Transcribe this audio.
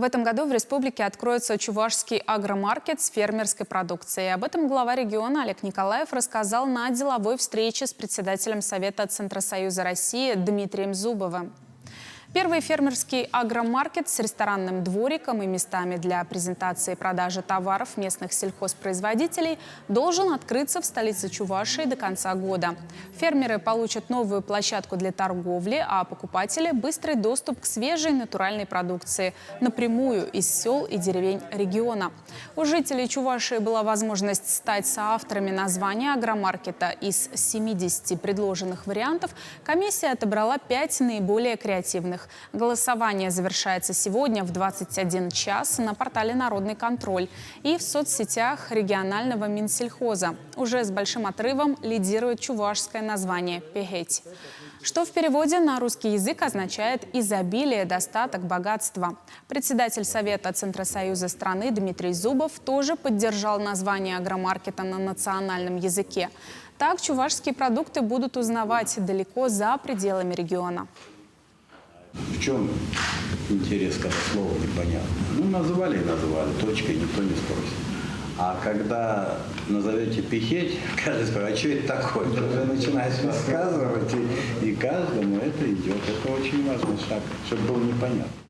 В этом году в республике откроется чувашский агромаркет с фермерской продукцией. Об этом глава региона Олег Николаев рассказал на деловой встрече с председателем Совета Центросоюза России Дмитрием Зубовым. Первый фермерский агромаркет с ресторанным двориком и местами для презентации и продажи товаров местных сельхозпроизводителей должен открыться в столице Чувашии до конца года. Фермеры получат новую площадку для торговли, а покупатели – быстрый доступ к свежей натуральной продукции напрямую из сел и деревень региона. У жителей Чувашии была возможность стать соавторами названия агромаркета. Из 70 предложенных вариантов комиссия отобрала 5 наиболее креативных. Голосование завершается сегодня в 21 час на портале «Народный контроль» и в соцсетях регионального Минсельхоза. Уже с большим отрывом лидирует чувашское название «Пехеть», что в переводе на русский язык означает «изобилие, достаток, богатство». Председатель Совета Центросоюза страны Дмитрий Зубов тоже поддержал название агромаркета на национальном языке. Так чувашские продукты будут узнавать далеко за пределами региона. В чем интерес, когда слово непонятно? Ну, называли и называли, точкой никто не спросит. А когда назовете «пихеть», каждый спрашивает, а что это такое? Ты уже начинаешь рассказывать, и каждому это идет. Это очень важный шаг, чтобы было непонятно.